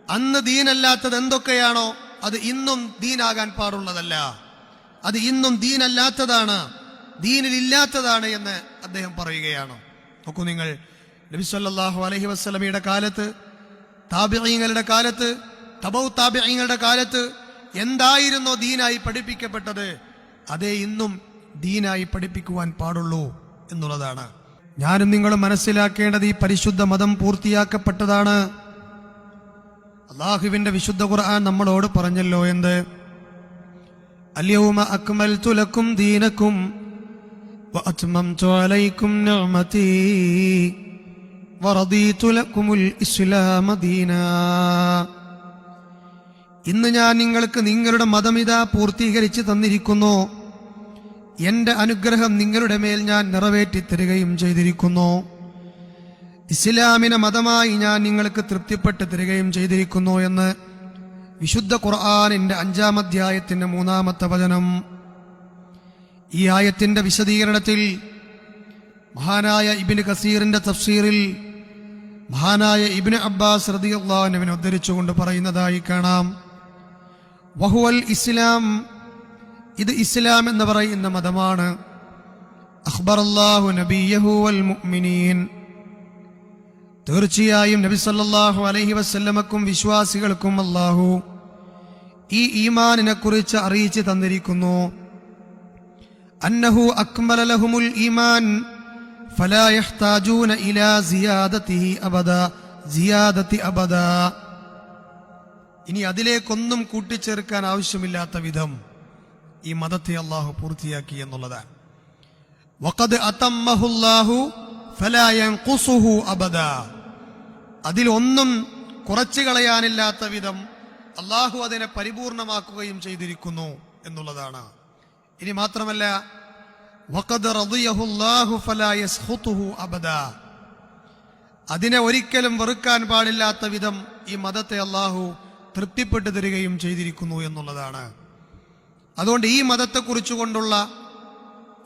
അന്ന് ദീനല്ലാത്തത് എന്തൊക്കെയാണോ അത് ഇന്നും ദീനാകാൻ പാടുള്ളതല്ല. അത് ഇന്നും ദീനല്ലാത്തതാണ്, ദീനിലില്ലാത്തതാണ് എന്ന് അദ്ദേഹം പറയുകയാണ്. നോക്കൂ നിങ്ങൾ, നബി സല്ലല്ലാഹു അലൈഹി വസല്ലമയുടെ കാലത്ത്, താബിഈങ്ങളുടെ കാലത്ത്, തബൗ താബിഈങ്ങളുടെ കാലത്ത് എന്തായിരുന്നോ ദീനായി പഠിപ്പിക്കപ്പെട്ടത് അതേ ഇന്നും ദീനായി പഠിപ്പിക്കുവാൻ പാടുള്ളൂ എന്നുള്ളതാണ്. ഞാനും നിങ്ങളും മനസ്സിലാക്കേണ്ടത് ഈ പരിശുദ്ധ മതം പൂർത്തിയാക്കപ്പെട്ടതാണ്. അല്ലാഹുവിന്റെ വിശുദ്ധ ഖുർആൻ നമ്മളോട് പറഞ്ഞല്ലോ എന്ത്? അൽയൗമ അക്മൽതു ലക്കും ദീനക്കും വഅത്മംതു അലൈക്കും നിഅമതി വറദീതു ലക്കുമുൽ ഇസ്ലാമ ദീനാ. ഇന്ന് ഞാൻ നിങ്ങൾക്ക് നിങ്ങളുടെ മതമിതാ പൂർത്തീകരിച്ച് തന്നിരിക്കുന്നു. എന്റെ അനുഗ്രഹം നിങ്ങളുടെ മേൽ ഞാൻ നിറവേറ്റി തരികയും ചെയ്തിരിക്കുന്നു. ഇസ്ലാമിനെ മതമായി ഞാൻ നിങ്ങൾക്ക് തൃപ്തിപ്പെട്ട് തരികയും ചെയ്തിരിക്കുന്നു എന്ന് വിശുദ്ധ ഖുർആനിന്റെ 5-ാം അധ്യായത്തിന്റെ 3-ാമത്തെ വചനം. ഈ ആയത്തിന്റെ വിശദീകരണത്തിൽ മഹാനായ ഇബ്നു കസീറിന്റെ തഫ്സീറിൽ മഹാനായ ഇബ്നു അബ്ബാസ് റളിയല്ലാഹു അൻഹുവിനെ ഉദ്ധരിച്ചുകൊണ്ട് പറയുന്നതായി കാണാം, വഹുവൽ ഇസ്ലാം, ഇത് ഇസ്ലാം എന്ന് പറയുന്ന മതമാണ്. അഖ്ബറല്ലാഹു നബിയഹു വൽ മുഅ്മിനീൻ, തീർച്ചയായും നബി സല്ലല്ലാഹു അലൈഹി വസല്ലമക്കും വിശ്വാസികൾക്കും അല്ലാഹു ഈ ഈമാനിനെ കുറിച്ച് അറിയിച്ചു തന്നിരിക്കുന്നു. അന്നഹു അക്മല ലഹുമുൽ ഈമാൻ ഫലാ യഹ്താജൂന ഇലാ സിയാദതിഹി അബദാ. ഇനി അതിലേക്കൊന്നും കൂട്ടിച്ചേർക്കാൻ ആവശ്യമില്ലാത്ത വിധം ഈ മതത്തെ അല്ലാഹു പൂർത്തിയാക്കി എന്നുള്ളതാണ്. വഖദ് അതമ്മഹുല്ലാഹു ഫലാ യൻഖുസുഹു അബദാ. അതിലൊന്നും കുറച്ചു കളയാനില്ലാത്ത വിധം അല്ലാഹു അതിനെ പരിപൂർണമാക്കുകയും ചെയ്തിരിക്കുന്നു എന്നുള്ളതാണ്. ഇനി മാത്രമല്ല, വഖദ് റളിയഹുല്ലാഹു ഫലാ യസ്ഖുതുഹു അബദാ. അതിനെ ഒരിക്കലും വെറുക്കാൻ പാടില്ലാത്ത വിധം ഈ മതത്തെ അല്ലാഹു തൃപ്തിപ്പെട്ടു തരികയും ചെയ്തിരിക്കുന്നു എന്നുള്ളതാണ്. അതുകൊണ്ട് ഈ മതത്തെക്കുറിച്ചുകൊണ്ടുള്ള,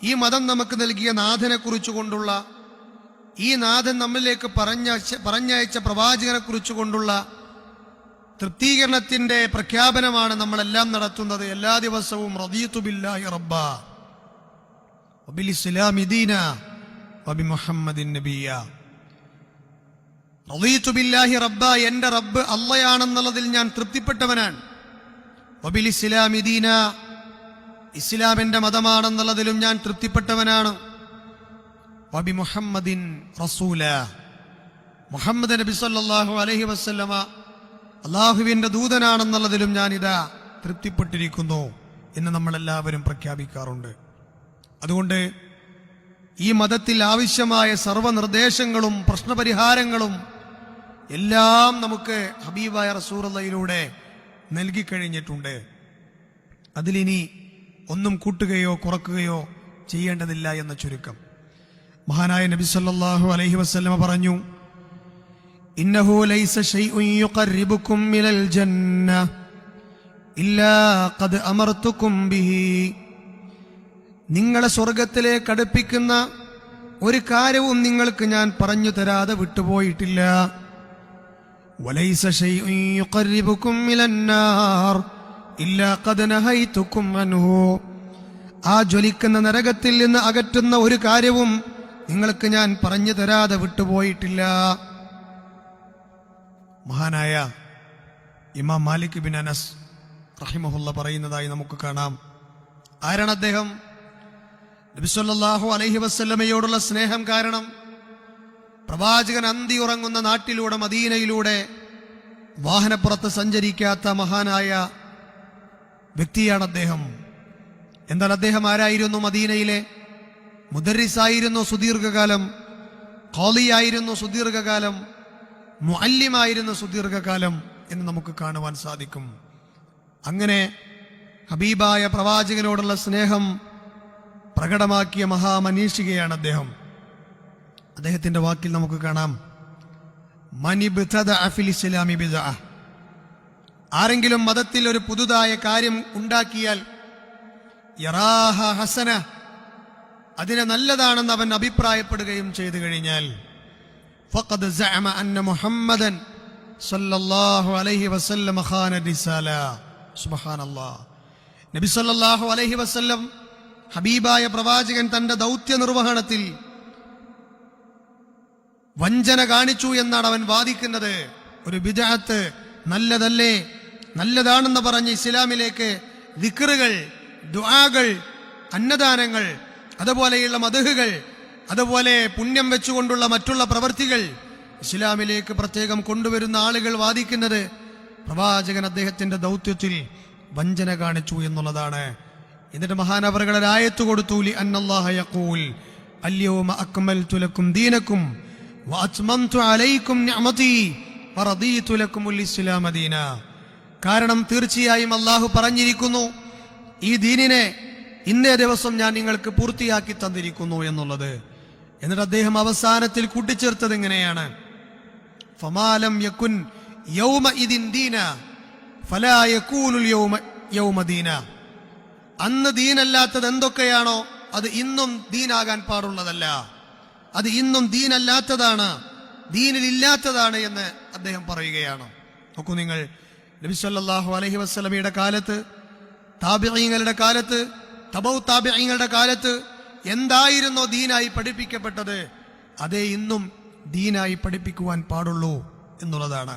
ഈ മതം നമുക്ക് നൽകിയ നാഥനെ കുറിച്ചുകൊണ്ടുള്ള, ഈ നാഥൻ നമ്മിലേക്ക് പറഞ്ഞയച്ച പ്രവാചകനെ കുറിച്ചുകൊണ്ടുള്ള തൃപ്തീകരണത്തിന്റെ പ്രഖ്യാപനമാണ് നമ്മളെല്ലാം നടത്തുന്നത്. എല്ലാ ദിവസവും റദീതു ബില്ലാഹി റബ്ബാ വബിൽ ഇസ്ലാമി ദീനാ വബിമുഹമ്മദിൻ നബിയ്യാ. റദീതു ബില്ലാഹി റബ്ബാ, എന്റെ റബ്ബ് അല്ലാഹയാണെന്നുള്ളതിൽ ഞാൻ തൃപ്തിപ്പെട്ടവനാണ്. വബിൽ ഇസ്ലാമി ദീനാ, ഇസ്ലാമിന്റെ മതമാണെന്നുള്ളതിലും ഞാൻ തൃപ്തിപ്പെട്ടവനാണ്. വബി മുഹമ്മദിൻ റസൂല, മുഹമ്മദ് നബി സല്ലല്ലാഹു അലൈഹി വസല്ലമ അല്ലാഹുവിന്റെ ദൂതനാണെന്നുള്ളതിലും ഞാൻ ഇതാ തൃപ്തിപ്പെട്ടിരിക്കുന്നു എന്ന് നമ്മളെല്ലാവരും പ്രഖ്യാപിക്കാറുണ്ട്. അതുകൊണ്ട് ഈ മതത്തിൽ ആവശ്യമായ സർവ്വനിർദ്ദേശങ്ങളും പ്രശ്നപരിഹാരങ്ങളും എല്ലാം നമുക്ക് ഹബീബായ റസൂലുള്ളാഹിയിലൂടെ നൽകിക്കഴിഞ്ഞിട്ടുണ്ട്. അതിലിനി ഒന്നും കൂട്ടുകയോ കുറക്കുകയോ ചെയ്യേണ്ടതില്ല എന്ന ചുരുക്കം. മഹാനായ നബി സല്ലല്ലാഹു അലൈഹി വസല്ലമ പറഞ്ഞു, ഇന്നഹു ലൈസ ശൈഉൻ യുഖർരിബുക്കും മിനൽ ജന്ന ഇല്ലാ ഖദ് അമർതുക്കും ബിഹി. നിങ്ങളെ സ്വർഗത്തിലേക്ക് അടുപ്പിക്കുന്ന ഒരു കാര്യവും നിങ്ങൾക്ക് ഞാൻ പറഞ്ഞു തരാതെ വിട്ടുപോയിട്ടില്ല. വലൈസ ശൈഉൻ യുഖർരിബുക്കും മിനൻ നാർ ഇല്ലാ ഖദ് നഹൈതുക്കും അൻഹു. ആ ജ്വലിക്കുന്ന നരകത്തിൽ നിന്ന് അകറ്റുന്ന ഒരു കാര്യവും നിങ്ങൾക്ക് ഞാൻ പറഞ്ഞു തരാതെ വിട്ടുപോയിട്ടില്ല. മഹാനായ ഇമാം മാലിക് ബിൻ അനസ് റഹിമഹുല്ല പറയുന്നതായി നമുക്ക് കാണാം. ആരാണ് അദ്ദേഹം? നബി സല്ലല്ലാഹു അലൈഹി വസല്ലമയോടുള്ള സ്നേഹം കാരണം പ്രവാചകൻ അന്തി ഉറങ്ങുന്ന നാട്ടിലൂടെ, മദീനയിലൂടെ വാഹനപ്പുറത്ത് സഞ്ചരിക്കാത്ത മഹാനായ വ്യക്തിയാണ് അദ്ദേഹം. എന്നാൽ അദ്ദേഹം ആരായിരുന്നു? മദീനയിലെ മുദർരിസായിരുന്നു സുദീർഘകാലം, ഖാളിയായിരുന്നു സുദീർഘകാലം, മുഅല്ലിമായിരുന്നു സുദീർഘകാലം എന്ന് നമുക്ക് കാണുവാൻ സാധിക്കും. അങ്ങനെ ഹബീബായ പ്രവാചകനോടുള്ള സ്നേഹം പ്രകടമാക്കിയ മഹാമനീഷികയാണ് അദ്ദേഹം. അദ്ദേഹത്തിന്റെ വാക്കിൽ നമുക്ക് കാണാം, മനിബ്തദഅ ഫിൽ ഇസ്ലാമി ബിദ്അ. ആരെങ്കിലും മതത്തിൽ ഒരു പുതുതായ കാര്യം ഉണ്ടാക്കിയാൽ യറാഹ ഹസന, അതിനെ നല്ലതാണെന്ന് അവൻ അഭിപ്രായപ്പെടുകയും ചെയ്തു കഴിഞ്ഞാൽ ഫഖദ് സഅമ അന്ന മുഹമ്മദൻ സല്ലല്ലാഹു അലൈഹി വസല്ലം ഖാന റിസാല. സുബ്ഹാനല്ലാഹ്. നബി സല്ലല്ലാഹു അലൈഹി വസല്ലം ഹബീബായ പ്രവാചകൻ തന്റെ ദൗത്യ നിർവഹണത്തിൽ വഞ്ചന കാണിച്ചു എന്നാണ് അവൻ വാദിക്കുന്നത്. ഒരു ബിദ്അത്ത് നല്ലതല്ലേ, നല്ലതാണെന്ന് പറഞ്ഞ് ഇസ്ലാമിലേക്ക് ദിക്റുകൾ, ദുആകൾ, അന്നദാനങ്ങൾ, അതുപോലെയുള്ള മദ്ഹുകൾ, അതുപോലെ പുണ്യം വെച്ചുകൊണ്ടുള്ള മറ്റുള്ള പ്രവൃത്തികൾ ഇസ്ലാമിലേക്ക് പ്രത്യേകം കൊണ്ടുവരുന്ന ആളുകൾ വാദിക്കുന്നത് പ്രവാചകൻ അദ്ദേഹത്തിന്റെ ദൗത്യത്തിൽ വഞ്ചന കാണിച്ചു എന്നുള്ളതാണ്. എന്നിട്ട് മഹാനവറുകൾ ആയത്ത് കൊടുത്തു, ലി അന്നല്ലാഹ യഖൂൽ അൽയൗമ അക്മൽതു ലക്കും ദീനക്കും വഅത്മംതു അലൈക്കും നിഅമതി വറദീതു ലക്കുമുൽ ഇസ്ലാമ ദീന. കാരണം തീർച്ചയായും അല്ലാഹു പറഞ്ഞിരിക്കുന്നു, ഈ ദീനിനെ ഇന്നേ ദിവസം ഞാൻ നിങ്ങൾക്ക് പൂർത്തിയാക്കി തന്നിരിക്കുന്നു എന്നുള്ളത്. എന്നിട്ട് അദ്ദേഹം അവസാനത്തിൽ കൂട്ടിച്ചേർത്തത് എങ്ങനെയാണ്? ഫമാലം യകുൻ യൗമഇദിൻ ദീന ഫലാ യകൂനുൽ യൗമ ദീന. അന്ന് ദീനല്ലാത്തത് എന്തൊക്കെയാണോ അത് ഇന്നും ദീനാകാൻ പാടുള്ളതല്ല. അത് ഇന്നും ദീനല്ലാത്തതാണ്, ദീനിലില്ലാത്തതാണ് എന്ന് അദ്ദേഹം പറയുകയാണ്. നോക്കൂ നിങ്ങൾ, നബി സല്ലല്ലാഹു അലൈഹി വസല്ലമയുടെ കാലത്ത്, താബിഈങ്ങളുടെ കാലത്ത്, തബൗ താബിഈങ്ങളുടെ കാലത്ത് എന്തായിരുന്നോ ദീനായി പഠിപ്പിക്കപ്പെട്ടത് അതേ ഇന്നും ദീനായി പഠിപ്പിക്കുവാൻ പാടുള്ളൂ എന്നുള്ളതാണ്.